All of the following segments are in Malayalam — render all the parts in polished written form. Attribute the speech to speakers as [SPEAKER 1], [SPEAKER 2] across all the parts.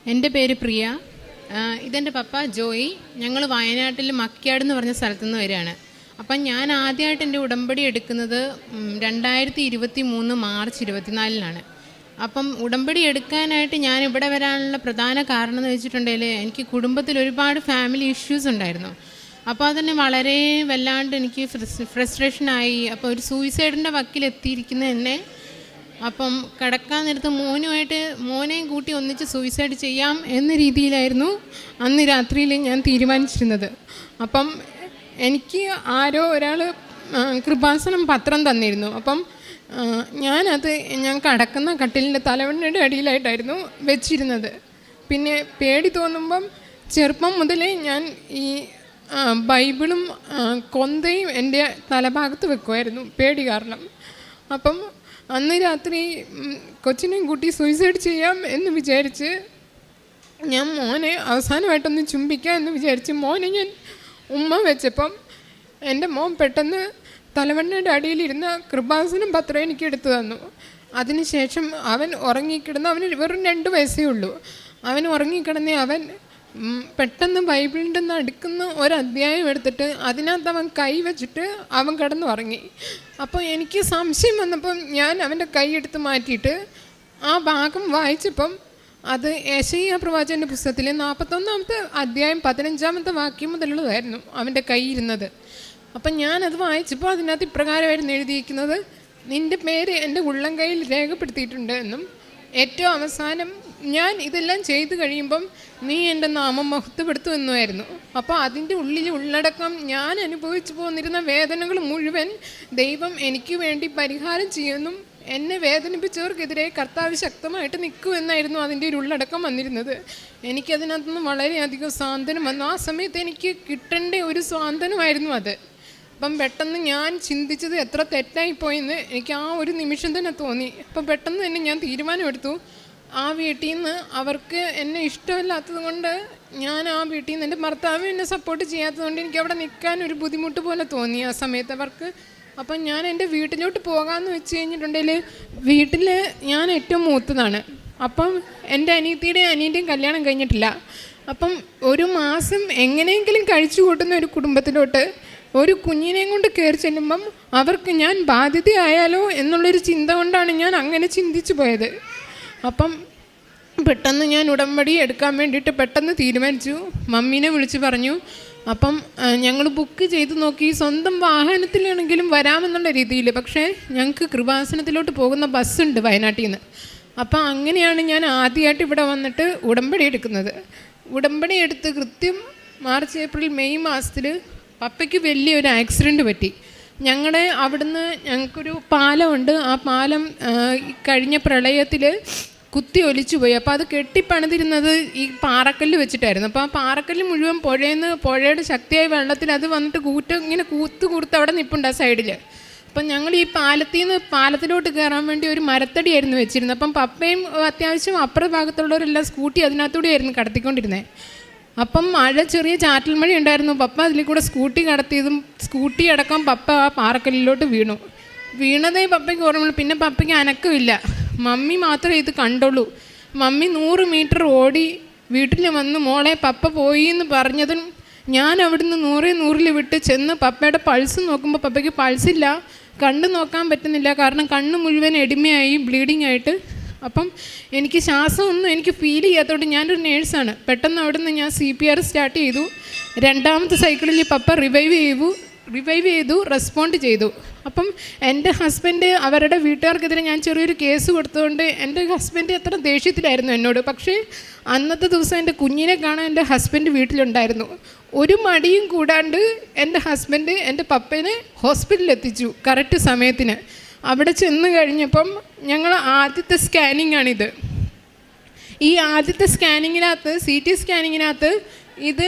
[SPEAKER 1] എൻ്റെ പേര് പ്രിയ. ഇതെൻ്റെ പപ്പ ജോയി. ഞങ്ങൾ വയനാട്ടിൽ മക്യാട് എന്ന് പറഞ്ഞ സ്ഥലത്തു നിന്ന് വരികയാണ്. അപ്പം ഞാൻ ആദ്യമായിട്ട് എൻ്റെ ഉടമ്പടി എടുക്കുന്നത് 2023 മാർച്ച് 24-നാണ്. അപ്പം ഉടമ്പടി എടുക്കാനായിട്ട് ഞാൻ ഇവിടെ വരാനുള്ള പ്രധാന കാരണം എന്ന് വെച്ചിട്ടുണ്ടെങ്കിൽ എനിക്ക് കുടുംബത്തിൽ ഒരുപാട് ഫാമിലി ഇഷ്യൂസ് ഉണ്ടായിരുന്നു. അപ്പോൾ അതിന് വളരെ വല്ലാണ്ട് എനിക്ക് ഫ്രസ്ട്രേഷനായി. അപ്പോൾ ഒരു സൂയിസൈഡിൻ്റെ വക്കിലെത്തിയിരിക്കുന്ന എന്നെ അപ്പം കിടക്കാൻ നേരത്ത് മോനെയും കൂട്ടി ഒന്നിച്ച് സൂയിസൈഡ് ചെയ്യാം എന്ന രീതിയിലായിരുന്നു അന്ന് രാത്രിയിൽ ഞാൻ തീരുമാനിച്ചിരുന്നത്. അപ്പം എനിക്ക് ആരോ ഒരാൾ കൃപാസനം പത്രം തന്നിരുന്നു. അപ്പം ഞാൻ കിടക്കുന്ന കട്ടിലിൻ്റെ തലവണ്ണയുടെ അടിയിലായിട്ടായിരുന്നു വെച്ചിരുന്നത്. പിന്നെ പേടി തോന്നുമ്പം ചെറുപ്പം മുതലേ ഞാൻ ഈ ബൈബിളും കൊന്തയും എൻ്റെ തലഭാഗത്ത് വെക്കുമായിരുന്നു പേടി കാരണം. അപ്പം അന്ന് രാത്രി കൊച്ചിനെയും കൂട്ടി സൂയിസൈഡ് ചെയ്യാം എന്ന് വിചാരിച്ച് ഞാൻ മോനെ അവസാനമായിട്ടൊന്ന് ചുംബിക്കാം എന്ന് വിചാരിച്ച് മോനെ ഞാൻ ഉമ്മ വെച്ചപ്പം എൻ്റെ മോൻ പെട്ടെന്ന് തലവണ്ണയുടെ അടിയിലിരുന്ന കൃപാസനം പത്രം എനിക്ക് എടുത്തു തന്നു. അതിനുശേഷം അവൻ ഉറങ്ങിക്കിടന്ന്, അവന് വെറും 2 വയസ്സേ ഉള്ളൂ. അവൻ ഉറങ്ങിക്കിടന്നേ അവൻ പെട്ടെന്ന് ബൈബിളിൻ്റെ അടുക്കുന്ന ഒരധ്യായം എടുത്തിട്ട് അതിനകത്ത് അവൻ കൈ വെച്ചിട്ട് അവൻ കിടന്നുറങ്ങി. അപ്പോൾ എനിക്ക് സംശയം വന്നപ്പം ഞാൻ അവൻ്റെ കൈ എടുത്ത് മാറ്റിയിട്ട് ആ ഭാഗം വായിച്ചപ്പം അത് യെശയ്യാ പ്രവാചകൻ്റെ പുസ്തകത്തിൽ 41-ാമത്തെ അധ്യായം 15-ാമത്തെ വാക്യം മുതലുള്ളതായിരുന്നു അവൻ്റെ കൈ ഇരുന്നത്. അപ്പം ഞാനത് വായിച്ചപ്പോൾ അതിനകത്ത് ഇപ്രകാരമായിരുന്നു എഴുതിയിരിക്കുന്നത്: നിൻ്റെ പേര് എൻ്റെ ഉള്ളം കൈയിൽ രേഖപ്പെടുത്തിയിട്ടുണ്ട് എന്നും ഏറ്റവും അവസാനം ഞാൻ ഇതെല്ലാം ചെയ്തു കഴിയുമ്പം നീ എൻ്റെ നാമം മഹത്വപ്പെടുത്തും എന്നുമായിരുന്നു. അപ്പോൾ അതിൻ്റെ ഉള്ളടക്കം ഞാൻ അനുഭവിച്ചു പോന്നിരുന്ന വേദനകൾ മുഴുവൻ ദൈവം എനിക്ക് വേണ്ടി പരിഹാരം ചെയ്യുമെന്നും എന്നെ വേദനിപ്പിച്ചവർക്കെതിരെ കർത്താവ് ശക്തമായിട്ട് നിൽക്കുമെന്നായിരുന്നു അതിൻ്റെ ഒരു ഉള്ളടക്കം വന്നിരുന്നത്. എനിക്കതിനകത്തുനിന്ന് വളരെയധികം സ്വാതന്ത്ര്യം വന്നു. ആ സമയത്ത് എനിക്ക് കിട്ടേണ്ട ഒരു സ്വാതന്ത്ര്യമായിരുന്നു അത്. അപ്പം പെട്ടെന്ന് ഞാൻ ചിന്തിച്ചത് എത്ര തെറ്റായിപ്പോയെന്ന് എനിക്ക് ആ ഒരു നിമിഷം തന്നെ തോന്നി. അപ്പം പെട്ടെന്ന് തന്നെ ഞാൻ തീരുമാനമെടുത്തു, ആ വീട്ടിൽ നിന്ന് അവർക്ക് എന്നെ ഇഷ്ടമില്ലാത്തത് കൊണ്ട് ഞാൻ ആ വീട്ടിൽ നിന്ന്, എൻ്റെ ഭർത്താവ് എന്നെ സപ്പോർട്ട് ചെയ്യാത്തത് കൊണ്ട് എനിക്ക് അവിടെ നിൽക്കാൻ ഒരു ബുദ്ധിമുട്ട് പോലെ തോന്നി ആ സമയത്ത് അവർക്ക്. അപ്പം ഞാൻ എൻ്റെ വീട്ടിലോട്ട് പോകാമെന്ന് വെച്ച് കഴിഞ്ഞിട്ടുണ്ടെങ്കിൽ വീട്ടിൽ ഞാൻ ഏറ്റവും മൂത്തതാണ്. അപ്പം എൻ്റെ അനിയൻ്റെയും കല്യാണം കഴിഞ്ഞിട്ടില്ല. അപ്പം ഒരു മാസം എങ്ങനെയെങ്കിലും കഴിച്ചു കൂട്ടുന്ന ഒരു കുടുംബത്തിലോട്ട് ഒരു കുഞ്ഞിനെയും കൊണ്ട് കയറി ചെല്ലുമ്പം അവർക്ക് ഞാൻ ബാധ്യതയായാലോ എന്നുള്ളൊരു ചിന്ത കൊണ്ടാണ് ഞാൻ അങ്ങനെ ചിന്തിച്ചു പോയത്. അപ്പം പെട്ടെന്ന് ഞാൻ ഉടമ്പടി എടുക്കാൻ വേണ്ടിയിട്ട് പെട്ടെന്ന് തീരുമാനിച്ചു. മമ്മീനെ വിളിച്ച് പറഞ്ഞു. അപ്പം ഞങ്ങൾ ബുക്ക് ചെയ്ത് നോക്കി, സ്വന്തം വാഹനത്തിലാണെങ്കിലും വരാമെന്നുള്ള രീതിയിൽ. പക്ഷേ ഞങ്ങൾക്ക് കൃപാസനത്തിലോട്ട് പോകുന്ന ബസ്സുണ്ട് വയനാട്ടിൽ നിന്ന്. അപ്പം അങ്ങനെയാണ് ഞാൻ ആദ്യമായിട്ട് ഇവിടെ വന്നിട്ട് ഉടമ്പടി എടുക്കുന്നത്. ഉടമ്പടി എടുത്ത് കൃത്യം മാർച്ച് ഏപ്രിൽ മെയ് മാസത്തിൽ പപ്പയ്ക്ക് വലിയൊരു ആക്സിഡൻറ്റ് പറ്റി. ഞങ്ങളുടെ അവിടുന്ന് ഞങ്ങൾക്കൊരു പാലമുണ്ട്. ആ പാലം കഴിഞ്ഞ പ്രളയത്തിൽ കുത്തി ഒലിച്ചു പോയി. അപ്പോൾ അത് കെട്ടിപ്പണിതിരുന്നത് ഈ പാറക്കല്ല് വെച്ചിട്ടായിരുന്നു. അപ്പോൾ ആ പാറക്കല്ല് മുഴുവൻ പുഴയുടെ ശക്തിയായ വെള്ളത്തിൽ അത് വന്നിട്ട് ഇങ്ങനെ കൂത്ത് അവിടെ നിൽപ്പുണ്ട് ആ സൈഡിൽ. അപ്പം ഞങ്ങൾ ഈ പാലത്തിലോട്ട് കയറാൻ വേണ്ടി ഒരു മരത്തടിയായിരുന്നു വെച്ചിരുന്നത്. അപ്പം പപ്പയും അത്യാവശ്യം അപ്പുറ ഭാഗത്തുള്ളവരെല്ലാം സ്കൂട്ടി അതിനകത്തൂടെയായിരുന്നു കടത്തിക്കൊണ്ടിരുന്നത്. അപ്പം ചെറിയ ചാറ്റൽ മഴ ഉണ്ടായിരുന്നു. പപ്പ അതിൽ കൂടെ സ്കൂട്ടി അടക്കം പപ്പ ആ പാറക്കല്ലിലോട്ട് വീണതേ പപ്പയ്ക്ക് ഓർമ്മയുള്ളൂ. പിന്നെ പപ്പയ്ക്ക് അനക്കമില്ല. മമ്മി മാത്രമേ ഇത് കണ്ടുള്ളൂ. മമ്മി 100 മീറ്റർ ഓടി വീട്ടിൽ വന്ന് മോളെ പപ്പ പോയി എന്ന് പറഞ്ഞതും ഞാൻ അവിടുന്ന് 100 വിട്ട് ചെന്ന് പപ്പയുടെ പൾസ് നോക്കുമ്പോൾ പപ്പയ്ക്ക് പൾസില്ല, കണ്ണ് നോക്കാൻ പറ്റുന്നില്ല. കാരണം കണ്ണ് മുഴുവൻ എഡിമയായി ബ്ലീഡിങ് ആയിട്ട്. അപ്പം എനിക്ക് ശ്വാസമൊന്നും എനിക്ക് ഫീൽ ചെയ്യാത്തതുകൊണ്ട്, ഞാനൊരു നേഴ്സാണ്, പെട്ടെന്ന് അവിടുന്ന് ഞാൻ CPR സ്റ്റാർട്ട് ചെയ്തു. 2ാമത്തെ സൈക്കിളിൽ പപ്പ റിവൈവ് ചെയ്തു, റെസ്പോണ്ട് ചെയ്തു. അപ്പം എൻ്റെ ഹസ്ബൻഡ് അവരുടെ വീട്ടുകാർക്കെതിരെ ഞാൻ ചെറിയൊരു കേസ് കൊടുത്തതുകൊണ്ട് എൻ്റെ ഹസ്ബൻഡ് എത്ര ദേഷ്യത്തിലായിരുന്നു എന്നോട്. പക്ഷേ അന്നത്തെ ദിവസം എൻ്റെ കുഞ്ഞിനെ കാണാൻ എൻ്റെ ഹസ്ബൻഡ് വീട്ടിലുണ്ടായിരുന്നു. ഒരു മടിയും കൂടാണ്ട് എൻ്റെ ഹസ്ബൻഡ് എൻ്റെ പപ്പേനെ ഹോസ്പിറ്റലിൽ എത്തിച്ചു കറക്റ്റ് സമയത്തിന്. അവിടെ ചെന്ന് കഴിഞ്ഞപ്പം ഞങ്ങൾ ആദ്യത്തെ സ്കാനിങ് ആണിത്. ഈ ആദ്യത്തെ സ്കാനിങ്ങിനകത്ത് CT സ്കാനിങ്ങിനകത്ത് ഇത്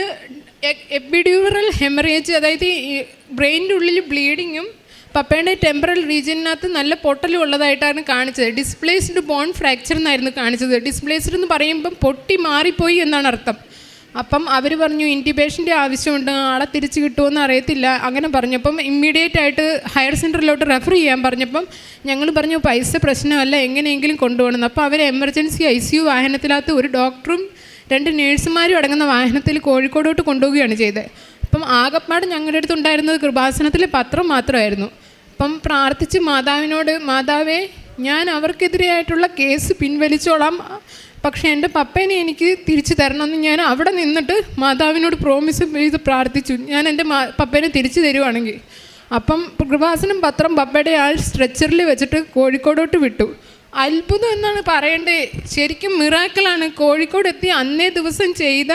[SPEAKER 1] എപ്പിഡ്യൂറൽ ഹെമറേജ്, അതായത് ബ്രെയിനിൻ്റെ ഉള്ളിൽ ബ്ലീഡിങ്ങും പപ്പയുടെ ടെമ്പറൽ റീജിയനകത്ത് നല്ല പൊട്ടലും ഉള്ളതായിട്ടാണ് കാണിച്ചത്. ഡിസ്പ്ലേസ്ഡ് ബോൺ ഫ്രാക്ചർ എന്നായിരുന്നു കാണിച്ചത്. ഡിസ്പ്ലേസ്ഡ് എന്ന് പറയുമ്പം പൊട്ടി മാറിപ്പോയി എന്നാണ് അർത്ഥം. അപ്പം അവർ പറഞ്ഞു ഇൻറ്റിബേഷൻ്റെ ആവശ്യമുണ്ട്, ആളെ തിരിച്ച് കിട്ടുമെന്ന് അറിയത്തില്ല, അങ്ങനെ പറഞ്ഞപ്പം ഇമ്മീഡിയറ്റ് ആയിട്ട് ഹയർ സെൻറ്ററിലോട്ട് റെഫർ ചെയ്യാൻ പറഞ്ഞപ്പം ഞങ്ങൾ പറഞ്ഞു പൈസ പ്രശ്നമല്ല, എങ്ങനെയെങ്കിലും കൊണ്ടുപോകണം. അപ്പോൾ അവർ എമർജൻസി ICU വാഹനത്തിനകത്ത് ഒരു ഡോക്ടറും 2 നേഴ്സുമാരും അടങ്ങുന്ന വാഹനത്തിൽ കോഴിക്കോടോട്ട് കൊണ്ടുപോവുകയാണ് ചെയ്തത്. അപ്പം ആകപ്പാട് ഞങ്ങളുടെ അടുത്തുണ്ടായിരുന്നത് കൃപാസനത്തിലെ പത്രം മാത്രമായിരുന്നു. അപ്പം പ്രാർത്ഥിച്ച് മാതാവിനോട്, മാതാവേ ഞാൻ അവർക്കെതിരെയായിട്ടുള്ള കേസ് പിൻവലിച്ചോളാം, പക്ഷേ എൻ്റെ പപ്പേനെ എനിക്ക് തിരിച്ചു തരണമെന്ന് ഞാൻ അവിടെ നിന്നിട്ട് മാതാവിനോട് പ്രോമിസ് ചെയ്ത് പ്രാർത്ഥിച്ചു, ഞാൻ എൻ്റെ പപ്പേനെ തിരിച്ചു തരുവാണെങ്കിൽ. അപ്പം കൃപാസനം പത്രം പപ്പയുടെ സ്ട്രെച്ചറിൽ വെച്ചിട്ട് കോഴിക്കോടോട്ട് വിട്ടു. അത്ഭുതം എന്നാണ് പറയേണ്ടത്, ശരിക്കും മിറാക്കിളാണ്. കോഴിക്കോട് എത്തി അന്നേ ദിവസം ചെയ്ത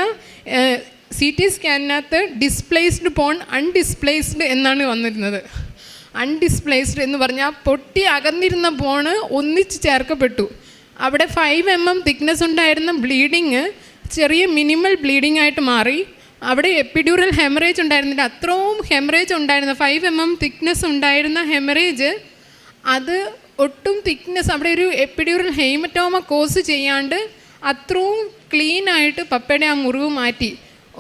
[SPEAKER 1] CT സ്കാനിനകത്ത് ഡിസ്പ്ലേസ്ഡ് പോൺ അൺഡിസ്പ്ലേസ്ഡ് എന്നാണ് വന്നിരുന്നത്. അൺഡിസ്പ്ലേസ്ഡ് എന്ന് പറഞ്ഞാൽ പൊട്ടി അകന്നിരുന്ന പോണ് ഒന്നിച്ച് ചേർക്കപ്പെട്ടു. അവിടെ 5 mm തിക്നെസ് ഉണ്ടായിരുന്ന ബ്ലീഡിങ് ചെറിയ മിനിമൽ ബ്ലീഡിംഗ് ആയിട്ട് മാറി. അവിടെ എപ്പിഡ്യൂറൽ ഹെമറേജ് ഉണ്ടായിരുന്നില്ല, അത്രയും ഹെമറേജ് ഉണ്ടായിരുന്ന 5 mm തിക്നെസ് ഉണ്ടായിരുന്ന ഹെമറേജ് അത് ഒട്ടും തിക്നെസ്, അവിടെ ഒരു എപ്പിഡ്യൂറൽ ഹെമറ്റോമ കോസ് ചെയ്യാണ്ട് അത്രയും ക്ലീനായിട്ട് പപ്പയുടെ ആ മുറിവ് മാറ്റി.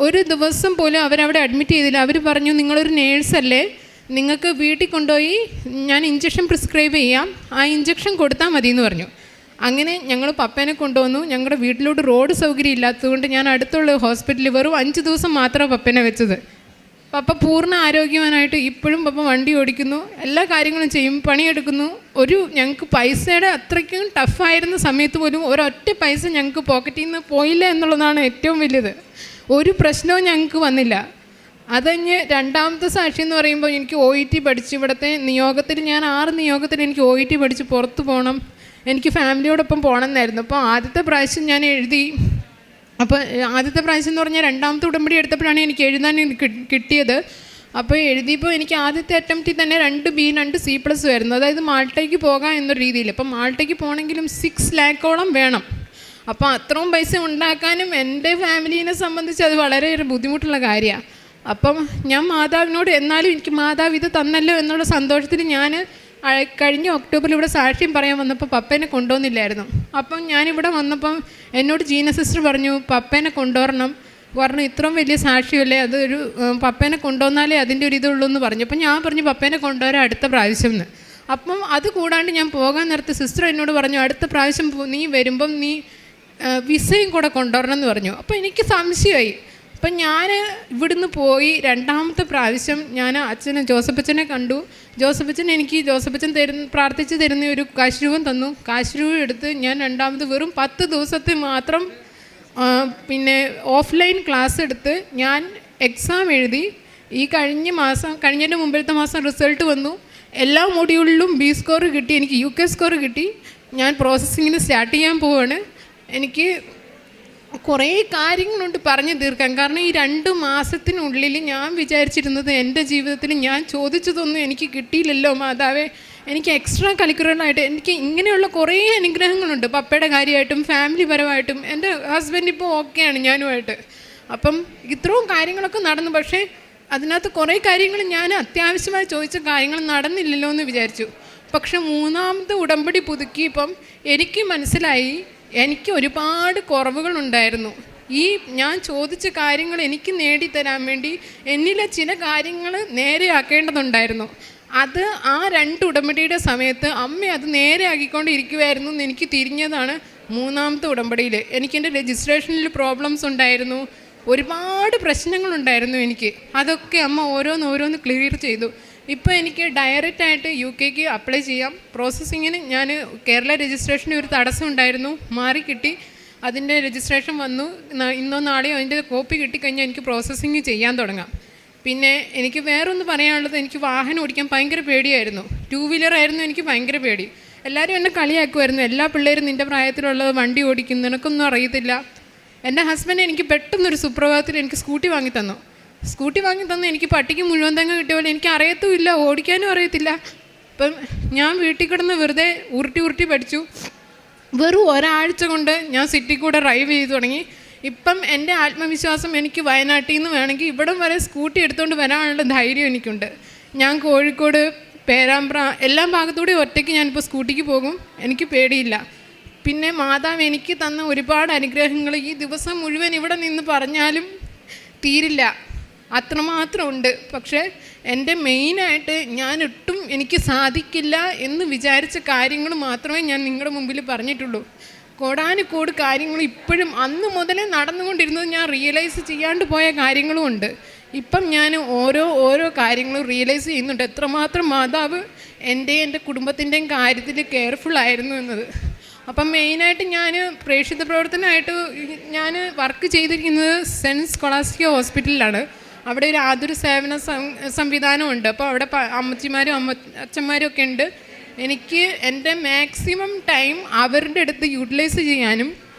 [SPEAKER 1] ഒരു ദിവസം പോലും അവരവിടെ അഡ്മിറ്റ് ചെയ്തില്ല. അവർ പറഞ്ഞു നിങ്ങളൊരു നേഴ്സല്ലേ, നിങ്ങൾക്ക് വീട്ടിൽ കൊണ്ടുപോയി ഞാൻ ഇഞ്ചക്ഷൻ പ്രിസ്ക്രൈബ് ചെയ്യാം, ആ ഇഞ്ചക്ഷൻ കൊടുത്താൽ മതി എന്ന് പറഞ്ഞു. അങ്ങനെ ഞങ്ങൾ പപ്പേനെ കൊണ്ടുവന്നു. ഞങ്ങളുടെ വീട്ടിലോട്ട് റോഡ് സൗകര്യം ഇല്ലാത്തതുകൊണ്ട് ഞാൻ അടുത്തുള്ള ഹോസ്പിറ്റലിൽ വെറും 5 ദിവസം മാത്രമാണ് പപ്പേനെ വെച്ചത്. പപ്പ പൂർണ്ണ ആരോഗ്യവാനായിട്ട് ഇപ്പോഴും പപ്പ വണ്ടി ഓടിക്കുന്നു, എല്ലാ കാര്യങ്ങളും ചെയ്യും, പണിയെടുക്കുന്നു. ഞങ്ങൾക്ക് പൈസയുടെ അത്രയ്ക്കും ടഫായിരുന്ന സമയത്ത് പോലും ഒരൊറ്റ പൈസ ഞങ്ങൾക്ക് പോക്കറ്റിൽ നിന്ന് പോയില്ല എന്നുള്ളതാണ് ഏറ്റവും വലുത്. ഒരു പ്രശ്നവും ഞങ്ങൾക്ക് വന്നില്ല. അതുകഴിഞ്ഞ് 2ാമത്തെ സാക്ഷി എന്ന് പറയുമ്പോൾ എനിക്ക് OET പഠിച്ച് ഇവിടുത്തെ നിയോഗത്തിൽ ഞാൻ 6 നിയോഗത്തിൽ എനിക്ക് OET പഠിച്ച് പുറത്ത് പോകണം, എനിക്ക് ഫാമിലിയോടൊപ്പം പോകണം എന്നായിരുന്നു. അപ്പോൾ ആദ്യത്തെ പ്രാവശ്യം ഞാൻ എഴുതി. അപ്പോൾ ആദ്യത്തെ പ്രാവശ്യം എന്ന് പറഞ്ഞാൽ 2ാമത്തെ ഉടമ്പടി എടുത്തപ്പോഴാണ് എനിക്ക് എഴുതാൻ കിട്ടിയത്. അപ്പോൾ എഴുതിയപ്പോൾ എനിക്ക് ആദ്യത്തെ അറ്റംപ്റ്റിൽ തന്നെ 2 B 2 C+ വരുന്നു, അതായത് മാൾട്ടയ്ക്ക് പോകാം എന്നൊരു രീതിയിൽ. അപ്പം മാൾട്ടയ്ക്ക് പോകണമെങ്കിലും 6 lakhോളം വേണം. അപ്പോൾ അത്രയും പൈസ ഉണ്ടാക്കാനും എൻ്റെ ഫാമിലീനെ സംബന്ധിച്ച് അത് വളരെയേറെ ബുദ്ധിമുട്ടുള്ള കാര്യമാണ്. അപ്പം ഞാൻ മാതാവിനോട്, എന്നാലും എനിക്ക് മാതാവ് ഇത് തന്നല്ലോ എന്നുള്ള സന്തോഷത്തിൽ ഞാൻ കഴിഞ്ഞ ഒക്ടോബറിൽ ഇവിടെ സാക്ഷ്യം പറയാൻ വന്നപ്പോൾ പപ്പേനെ കൊണ്ടുവന്നില്ലായിരുന്നു. അപ്പം ഞാനിവിടെ വന്നപ്പം എന്നോട് ജീന സിസ്റ്റർ പറഞ്ഞു പപ്പേനെ കൊണ്ടുവരണം, പറഞ്ഞു ഇത്രയും വലിയ സാക്ഷ്യമല്ലേ, അതൊരു പപ്പേനെ കൊണ്ടുവന്നാലേ അതിൻ്റെ ഒരു ഇതുള്ളൂ എന്ന് പറഞ്ഞു. അപ്പം ഞാൻ പറഞ്ഞു പപ്പേനെ കൊണ്ടുവരാൻ അടുത്ത പ്രാവശ്യം എന്ന്. അപ്പം അത് കൂടാണ്ട് ഞാൻ പോകാൻ നേരത്തെ സിസ്റ്റർ എന്നോട് പറഞ്ഞു അടുത്ത പ്രാവശ്യം നീ വരുമ്പം നീ വിസയും കൂടെ കൊണ്ടുവരണം എന്ന് പറഞ്ഞു. അപ്പോൾ എനിക്ക് സംശയമായി. അപ്പം ഞാൻ ഇവിടുന്ന് പോയി 2ാമത്തെ പ്രാവശ്യം ഞാൻ ജോസഫച്ചനെ കണ്ടു. ജോസഫച്ചൻ പ്രാർത്ഥിച്ച് തരുന്ന ഒരു കാശ് രൂപം തന്നു. കാശ് രൂപം എടുത്ത് ഞാൻ 2ാമത് വെറും 10 ദിവസത്തെ മാത്രം പിന്നെ ഓഫ്ലൈൻ ക്ലാസ് എടുത്ത് ഞാൻ എക്സാം എഴുതി. ഈ കഴിഞ്ഞതിൻ്റെ മുമ്പിലത്തെ മാസം റിസൾട്ട് വന്നു. എല്ലാ മൊഡ്യൂളിലും B സ്കോർ കിട്ടി, എനിക്ക് UK സ്കോർ കിട്ടി. ഞാൻ പ്രോസസ്സിങ്ങിന് സ്റ്റാർട്ട് ചെയ്യാൻ പോവാണ്. എനിക്ക് കുറേ കാര്യങ്ങളുണ്ട് പറഞ്ഞു തീർക്കാൻ. കാരണം ഈ 2 മാസത്തിനുള്ളിൽ ഞാൻ വിചാരിച്ചിരുന്നത് എൻ്റെ ജീവിതത്തിൽ ഞാൻ ചോദിച്ചതൊന്നും എനിക്ക് കിട്ടിയില്ലല്ലോ മാതാവേ, എനിക്ക് എക്സ്ട്രാ കരിക്കുലറായിട്ട് എനിക്ക് ഇങ്ങനെയുള്ള കുറേ അനുഗ്രഹങ്ങളുണ്ട് പപ്പയുടെ കാര്യമായിട്ടും ഫാമിലി പരമായിട്ടും. എൻ്റെ ഹസ്ബൻഡ് ഇപ്പോൾ ഓക്കെയാണ് ഞാനുമായിട്ട്. അപ്പം ഇത്രയും കാര്യങ്ങളൊക്കെ നടന്നു. പക്ഷേ അതിനകത്ത് കുറേ കാര്യങ്ങൾ ഞാൻ അത്യാവശ്യമായി ചോദിച്ച കാര്യങ്ങൾ നടന്നില്ലല്ലോ എന്ന് വിചാരിച്ചു. പക്ഷെ 3ാമത്തെ ഉടമ്പടി പുതുക്കിയപ്പം എനിക്ക് മനസ്സിലായി എനിക്ക് ഒരുപാട് കുറവുകളുണ്ടായിരുന്നു. ഈ ഞാൻ ചോദിച്ച കാര്യങ്ങൾ എനിക്ക് നേടിത്തരാൻ വേണ്ടി എന്നിലെ ചില കാര്യങ്ങൾ നേരെയാക്കേണ്ടതുണ്ടായിരുന്നു. അത് ആ 2 ഉടമ്പടിയുടെ സമയത്ത് അമ്മ അത് നേരെയാക്കിക്കൊണ്ടിരിക്കുമായിരുന്നു എന്ന് എനിക്ക് തിരിഞ്ഞതാണ് 3ാമത്തെ ഉടമ്പടിയിൽ. എനിക്കെൻ്റെ രജിസ്ട്രേഷനിൽ പ്രോബ്ലംസ് ഉണ്ടായിരുന്നു, ഒരുപാട് പ്രശ്നങ്ങളുണ്ടായിരുന്നു എനിക്ക്. അതൊക്കെ അമ്മ ഓരോന്ന് ക്ലിയർ ചെയ്തു. ഇപ്പോൾ എനിക്ക് ഡയറക്റ്റായിട്ട് UK അപ്ലൈ ചെയ്യാം. പ്രോസസ്സിങ്ങിന് ഞാൻ കേരള രജിസ്ട്രേഷന് ഒരു തടസ്സം ഉണ്ടായിരുന്നു, മാറിക്കിട്ടി. അതിൻ്റെ രജിസ്ട്രേഷൻ വന്നു. ഇന്നോ നാളെയോ അതിൻ്റെ കോപ്പി കിട്ടിക്കഴിഞ്ഞാൽ എനിക്ക് പ്രോസസ്സിങ് ചെയ്യാൻ തുടങ്ങാം. പിന്നെ എനിക്ക് വേറൊന്ന് പറയാനുള്ളത്, എനിക്ക് വാഹനം ഓടിക്കാൻ ഭയങ്കര പേടിയായിരുന്നു. 2 വീലറായിരുന്നു എനിക്ക് ഭയങ്കര പേടി. എല്ലാവരും എന്നെ കളിയാക്കുമായിരുന്നു, എല്ലാ പിള്ളേരും നിൻ്റെ പ്രായത്തിലുള്ളത് വണ്ടി ഓടിക്കും, നിനക്കൊന്നും അറിയത്തില്ല. എൻ്റെ ഹസ്ബൻഡ് എനിക്ക് പെട്ടെന്നൊരു സുപ്രഭാതത്തിൽ എനിക്ക് സ്കൂട്ടി വാങ്ങി തന്നു. എനിക്ക് പട്ടിക്ക് മുഴുവൻ തങ്ങ കിട്ടിയ പോലെ എനിക്ക് അറിയത്തുമില്ല, ഓടിക്കാനും അറിയത്തില്ല. അപ്പം ഞാൻ വീട്ടിൽ കിടന്ന് വെറുതെ ഉരുട്ടി പഠിച്ചു. വെറും ഒരാഴ്ച കൊണ്ട് ഞാൻ സിറ്റി കൂടെ ഡ്രൈവ് ചെയ്ത് തുടങ്ങി. ഇപ്പം എൻ്റെ ആത്മവിശ്വാസം എനിക്ക് വയനാട്ടിൽ നിന്ന് വേണമെങ്കിൽ ഇവിടം വരെ സ്കൂട്ടി എടുത്തുകൊണ്ട് വരാനുള്ള ധൈര്യം എനിക്കുണ്ട്. ഞാൻ കോഴിക്കോട്, പേരാമ്പ്ര എല്ലാ ഭാഗത്തൂടെ ഒറ്റയ്ക്ക് ഞാനിപ്പോൾ സ്കൂട്ടിക്ക് പോകും, എനിക്ക് പേടിയില്ല. പിന്നെ മാതാവ് എനിക്ക് തന്ന ഒരുപാട് അനുഗ്രഹങ്ങൾ ഈ ദിവസം മുഴുവൻ ഇവിടെ നിന്ന് പറഞ്ഞാലും തീരില്ല, അത്രമാത്രം ഉണ്ട്. പക്ഷേ എൻ്റെ മെയിനായിട്ട് ഞാൻ ഒട്ടും എനിക്ക് സാധിക്കില്ല എന്ന് വിചാരിച്ച കാര്യങ്ങൾ മാത്രമേ ഞാൻ നിങ്ങളുടെ മുമ്പിൽ പറഞ്ഞിട്ടുള്ളൂ. കോടാനുകോട് കാര്യങ്ങൾ ഇപ്പോഴും അന്ന് മുതലേ നടന്നുകൊണ്ടിരുന്നത് ഞാൻ റിയലൈസ് ചെയ്യാണ്ട് പോയ കാര്യങ്ങളും ഉണ്ട്. ഇപ്പം ഞാൻ ഓരോ കാര്യങ്ങളും റിയലൈസ് ചെയ്യുന്നുണ്ട്, എത്രമാത്രം മാതാവ് എൻ്റെ കുടുംബത്തിൻ്റെയും കാര്യത്തിൽ കെയർഫുള്ളായിരുന്നു എന്നത്. അപ്പം മെയിനായിട്ട് ഞാൻ പ്രേക്ഷിത പ്രവർത്തനമായിട്ട് ഞാൻ വർക്ക് ചെയ്തിരിക്കുന്നത് സെൻറ്റ് സ്കോളാസ്റ്റിക്ക ഹോസ്പിറ്റലിലാണ്. അവിടെ ഒരു ആതുര സേവന സംവിധാനമുണ്ട്. അപ്പോൾ അവിടെ അമ്മച്ചിമാരും അച്ഛന്മാരും ഒക്കെ ഉണ്ട്. എനിക്ക് എൻ്റെ മാക്സിമം ടൈം അവരുടെ അടുത്ത് യൂട്ടിലൈസ് ചെയ്യാനും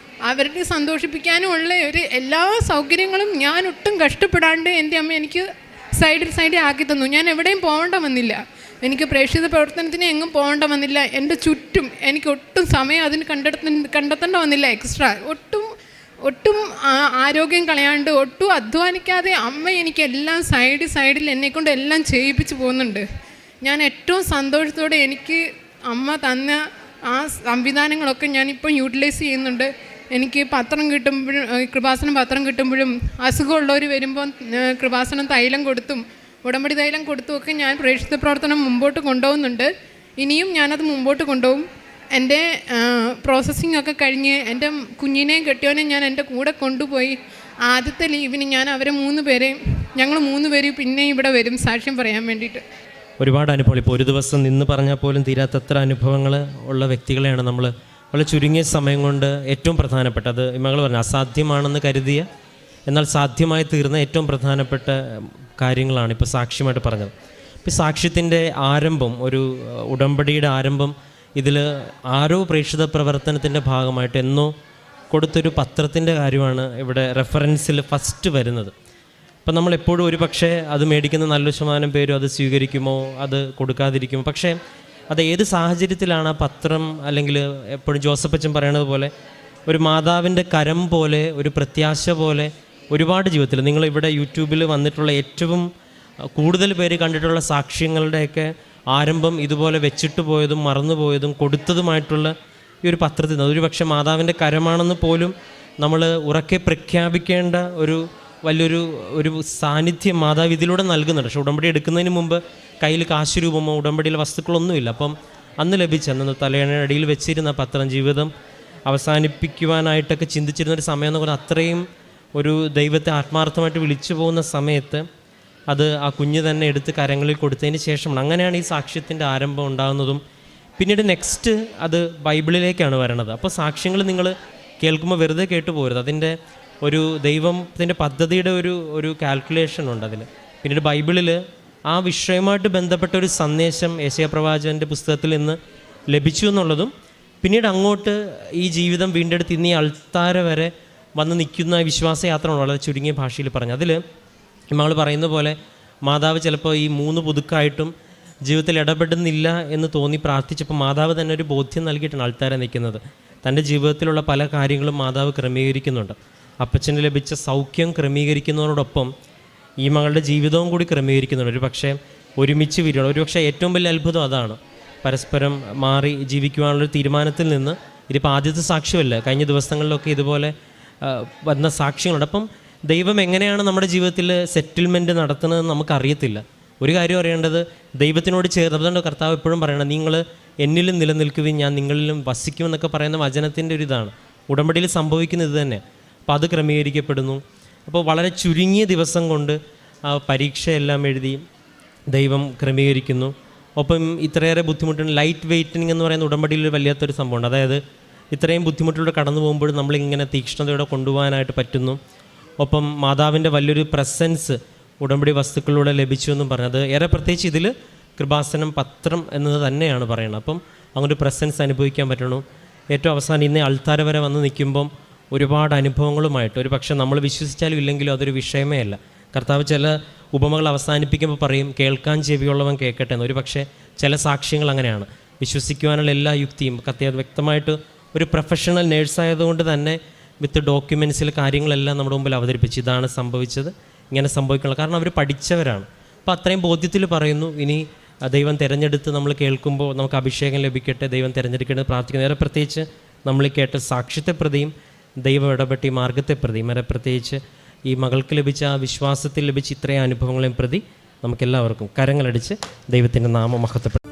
[SPEAKER 1] അവരുടെ സന്തോഷിപ്പിക്കാനും ഉള്ള എല്ലാ സൗകര്യങ്ങളും ഞാൻ ഒട്ടും കഷ്ടപ്പെടാണ്ട് എൻ്റെ അമ്മ എനിക്ക് സൈഡിൽ ആക്കി തന്നു. ഞാൻ എവിടെയും പോകേണ്ട വന്നില്ല, എനിക്ക് പ്രേക്ഷിത പ്രവർത്തനത്തിന് എങ്ങും പോകേണ്ട വന്നില്ല. എൻ്റെ ചുറ്റും എനിക്ക് ഒട്ടും സമയം അതിന് കണ്ടെത്തേണ്ട വന്നില്ല. എക്സ്ട്രാ ഒട്ടും ആരോഗ്യം കളയാണ്ട് ഒട്ടും അധ്വാനിക്കാതെ അമ്മ എനിക്ക് എല്ലാം സൈഡിൽ എന്നെക്കൊണ്ട് എല്ലാം ചെയ്യിപ്പിച്ച് പോകുന്നുണ്ട്. ഞാൻ ഏറ്റവും സന്തോഷത്തോടെ എനിക്ക് അമ്മ തന്ന ആ സംവിധാനങ്ങളൊക്കെ ഞാനിപ്പം യൂട്ടിലൈസ് ചെയ്യുന്നുണ്ട്. എനിക്ക് പത്രം കിട്ടുമ്പോഴും കൃപാസനം പത്രം കിട്ടുമ്പോഴും അസുഖമുള്ളവർ വരുമ്പോൾ കൃപാസനം തൈലം കൊടുത്തും ഉടമ്പടി തൈലം കൊടുത്തുമൊക്കെ ഞാൻ പ്രേക്ഷിത പ്രവർത്തനം മുമ്പോട്ട് കൊണ്ടുപോകുന്നുണ്ട്. ഇനിയും ഞാനത് മുമ്പോട്ട് കൊണ്ടുപോകും. എൻ്റെ പ്രോസസ്സിംഗ് ഒക്കെ കഴിഞ്ഞ് എൻ്റെ കുഞ്ഞിനെയും കെട്ടിയവനെയും ഞാൻ എൻ്റെ കൂടെ കൊണ്ടുപോയി ആദ്യത്തെ ലീവിന് ഞാൻ അവരെ ഞങ്ങൾ 3 പേര് പിന്നെ ഇവിടെ വരും സാക്ഷ്യം പറയാൻ വേണ്ടിയിട്ട്.
[SPEAKER 2] ഒരുപാട് അനുഭവം, ഇപ്പോൾ ഒരു ദിവസം നിന്ന് പറഞ്ഞാൽ പോലും തീരാത്തത്ര അനുഭവങ്ങൾ ഉള്ള വ്യക്തികളെയാണ് നമ്മൾ വളരെ ചുരുങ്ങിയ സമയം കൊണ്ട് ഏറ്റവും പ്രധാനപ്പെട്ടത് മകൾ പറഞ്ഞു അസാധ്യമാണെന്ന് കരുതിയ എന്നാൽ സാധ്യമായി തീർന്ന ഏറ്റവും പ്രധാനപ്പെട്ട കാര്യങ്ങളാണ് ഇപ്പോൾ സാക്ഷ്യമായിട്ട് പറഞ്ഞത്. ഇപ്പോൾ സാക്ഷ്യത്തിൻ്റെ ആരംഭം, ഒരു ഉടമ്പടിയുടെ ആരംഭം ഇതിൽ ആരോ പ്രേക്ഷിത പ്രവർത്തനത്തിൻ്റെ ഭാഗമായിട്ട് എന്നോ കൊടുത്തൊരു പത്രത്തിൻ്റെ കാര്യമാണ് ഇവിടെ റെഫറൻസിൽ ഫസ്റ്റ് വരുന്നത്. അപ്പം നമ്മളെപ്പോഴും ഒരു പക്ഷേ അത് മേടിക്കുന്ന 100% പേരും അത് സ്വീകരിക്കുമോ, അത് കൊടുക്കാതിരിക്കുമോ. പക്ഷേ അത് ഏത് സാഹചര്യത്തിലാണ് ആ പത്രം, അല്ലെങ്കിൽ എപ്പോഴും ജോസഫച്ചൻ പറയണത് പോലെ ഒരു മാതാവിൻ്റെ കരം പോലെ, ഒരു പ്രത്യാശ പോലെ ഒരുപാട് ജീവിതത്തിൽ നിങ്ങളിവിടെ യൂട്യൂബിൽ വന്നിട്ടുള്ള ഏറ്റവും കൂടുതൽ പേര് കണ്ടിട്ടുള്ള സാക്ഷ്യങ്ങളുടെയൊക്കെ ആരംഭം ഇതുപോലെ വെച്ചിട്ട് പോയതും മറന്നുപോയതും കൊടുത്തതുമായിട്ടുള്ള ഈ ഒരു പത്രത്തിൽ നിന്ന് ഒരു പക്ഷേ മാതാവിൻ്റെ കരമാണെന്ന് പോലും നമ്മൾ ഉറക്കെ പ്രഖ്യാപിക്കേണ്ട വലിയൊരു സാന്നിധ്യം മാതാവ് ഇതിലൂടെ നൽകുന്നുണ്ട്. പക്ഷേ ഉടമ്പടി എടുക്കുന്നതിന് മുമ്പ് കയ്യിൽ കാശ് രൂപമോ ഉടമ്പടിയിലെ വസ്തുക്കളൊന്നുമില്ല. അപ്പം അന്ന് ലഭിച്ച അന്ന് തലയണടിയിൽ വെച്ചിരുന്ന പത്രം ജീവിതം അവസാനിപ്പിക്കുവാനായിട്ടൊക്കെ ചിന്തിച്ചിരുന്നൊരു സമയം എന്ന് പറഞ്ഞാൽ അത്രയും ഒരു ദൈവത്തെ ആത്മാർത്ഥമായിട്ട് വിളിച്ചു പോകുന്ന സമയത്ത് അത് ആ കുഞ്ഞ് തന്നെ എടുത്ത് കരങ്ങളിൽ കൊടുത്തതിന് ശേഷമാണ്. അങ്ങനെയാണ് ഈ സാക്ഷ്യത്തിൻ്റെ ആരംഭം ഉണ്ടാകുന്നതും. പിന്നീട് നെക്സ്റ്റ് അത് ബൈബിളിലേക്കാണ് വരണത്. അപ്പോൾ സാക്ഷ്യങ്ങൾ നിങ്ങൾ കേൾക്കുമ്പോൾ വെറുതെ കേട്ടു പോരുത്. അതിൻ്റെ ഒരു ദൈവത്തിൻ്റെ പദ്ധതിയുടെ ഒരു കാൽക്കുലേഷൻ ഉണ്ട് അതിൽ. പിന്നീട് ബൈബിളിൽ ആ വിഷയമായിട്ട് ബന്ധപ്പെട്ട ഒരു സന്ദേശം യെശയ്യാ പ്രവാചകൻ്റെ പുസ്തകത്തിൽ നിന്ന് ലഭിച്ചു എന്നുള്ളതും പിന്നീട് അങ്ങോട്ട് ഈ ജീവിതം വീണ്ടെടുത്ത് ഇന്ന് ഈ അൾത്താര വരെ വന്ന് നിൽക്കുന്ന വിശ്വാസയാത്രയാണ് വളരെ ചുരുങ്ങിയ ഭാഷയിൽ പറഞ്ഞു. അതിൽ നമ്മൾ പറയുന്ന പോലെ മാതാവ് ചിലപ്പോൾ ഈ 3 പുതുക്കായിട്ടും ജീവിതത്തിൽ ഇടപെടുന്നില്ല എന്ന് തോന്നി പ്രാർത്ഥിച്ചപ്പോൾ മാതാവ് തന്നെ ഒരു ബോധ്യം നൽകിയിട്ടാണ് അൾത്താര നിൽക്കുന്നത്. തൻ്റെ ജീവിതത്തിലുള്ള പല കാര്യങ്ങളും മാതാവ് ക്രമീകരിക്കുന്നുണ്ട്. അപ്പച്ചന് ലഭിച്ച സൗഖ്യം ക്രമീകരിക്കുന്നതിനോടൊപ്പം ഈ മകളുടെ ജീവിതവും കൂടി ക്രമീകരിക്കുന്നുണ്ട്. ഒരു പക്ഷേ ഒരുമിച്ച് വരികയാണ്. ഒരു പക്ഷേ ഏറ്റവും വലിയ അത്ഭുതം അതാണ്, പരസ്പരം മാറി ജീവിക്കുവാനുള്ളൊരു തീരുമാനത്തിൽ നിന്ന്. ഇതിപ്പോൾ ആദ്യത്തെ സാക്ഷ്യമല്ല, കഴിഞ്ഞ ദിവസങ്ങളിലൊക്കെ ഇതുപോലെ വന്ന സാക്ഷ്യങ്ങളുണ്ട്. അപ്പം ദൈവം എങ്ങനെയാണ് നമ്മുടെ ജീവിതത്തിൽ സെറ്റിൽമെൻറ്റ് നടത്തുന്നതെന്ന് നമുക്കറിയത്തില്ല. ഒരു കാര്യം അറിയേണ്ടത് ദൈവത്തിനോട് ചേർന്ന്, അതുകൊണ്ട് കർത്താവ് എപ്പോഴും പറയണം നിങ്ങൾ എന്നിലും നിലനിൽക്കുകയും ഞാൻ നിങ്ങളിലും വസിക്കുമെന്നൊക്കെ പറയുന്ന വചനത്തിൻ്റെ ഒരു ഇതാണ്. ഉടമ്പടിയിൽ സംഭവിക്കുന്നത് ഇത് തന്നെ. അപ്പോൾ അത് ക്രമീകരിക്കപ്പെടുന്നു. അപ്പോൾ വളരെ ചുരുങ്ങിയ ദിവസം കൊണ്ട് ആ പരീക്ഷയെല്ലാം എഴുതി ദൈവം ക്രമീകരിക്കുന്നു. ഒപ്പം ഇത്രയേറെ ബുദ്ധിമുട്ടുണ്ട്. ലൈറ്റ് വെയ്റ്റിംഗ് എന്ന് പറയുന്ന ഉടമ്പടിയിൽ വല്ലാത്തൊരു സംഭവമുണ്ട്. അതായത് ഇത്രയും ബുദ്ധിമുട്ടിലൂടെ കടന്നു പോകുമ്പോഴും നമ്മളിങ്ങനെ തീക്ഷ്ണതയോടെ കൊണ്ടുപോകാനായിട്ട് പറ്റുന്നു. ഒപ്പം മാതാവിൻ്റെ വലിയൊരു പ്രസൻസ് ഉടമ്പടി വസ്തുക്കളിലൂടെ ലഭിച്ചു എന്നും പറഞ്ഞത് ഏറെ പ്രത്യേകിച്ച് ഇതിൽ കൃപാസനം പത്രം എന്നത് തന്നെയാണ് പറയുന്നത്. അപ്പം അങ്ങനൊരു പ്രസൻസ് അനുഭവിക്കാൻ പറ്റണം. ഏറ്റവും അവസാനം ഇന്നേ അൾത്താര വരെ വന്ന് നിൽക്കുമ്പം ഒരുപാട് അനുഭവങ്ങളുമായിട്ട്, ഒരു പക്ഷേ നമ്മൾ വിശ്വസിച്ചാലും ഇല്ലെങ്കിലും അതൊരു വിഷയമേ അല്ല. കർത്താവ് ചില ഉപമകൾ അവസാനിപ്പിക്കുമ്പോൾ പറയും കേൾക്കാൻ ചെവിയുള്ളവൻ കേൾക്കട്ടെ എന്ന്. ഒരു പക്ഷേ ചില സാക്ഷ്യങ്ങൾ അങ്ങനെയാണ്. വിശ്വസിക്കുവാനുള്ള എല്ലാ യുക്തിയും വ്യക്തമായിട്ട് ഒരു പ്രൊഫഷണൽ നേഴ്സായതുകൊണ്ട് തന്നെ വിത്ത് ഡോക്യുമെൻറ്റ്സിൽ കാര്യങ്ങളെല്ലാം നമ്മുടെ മുമ്പിൽ അവതരിപ്പിച്ച് ഇതാണ് സംഭവിച്ചത്, ഇങ്ങനെ സംഭവിക്കണം. കാരണം അവർ പഠിച്ചവരാണ്. അപ്പോൾ അത്രയും ബോധ്യത്തിൽ പറയുന്നു. ഇനി ദൈവം തിരഞ്ഞെടുത്ത് നമ്മൾ കേൾക്കുമ്പോൾ നമുക്ക് അഭിഷേകം ലഭിക്കട്ടെ, ദൈവം തിരഞ്ഞെടുക്കേണ്ടത് പ്രാർത്ഥിക്കുന്നു. നേരെ പ്രത്യേകിച്ച് നമ്മൾ ഈ കേട്ട സാക്ഷ്യത്തെ പ്രതിയും ദൈവം ഇടപെട്ട ഈ മാർഗത്തെ പ്രതിയും വരെ പ്രത്യേകിച്ച് ഈ മകൾക്ക് ലഭിച്ച ആ വിശ്വാസത്തിൽ ലഭിച്ച ഇത്രയും അനുഭവങ്ങളെയും പ്രതി നമുക്കെല്ലാവർക്കും കരങ്ങളടിച്ച് ദൈവത്തിൻ്റെ നാമം മഹത്വപ്പെടും.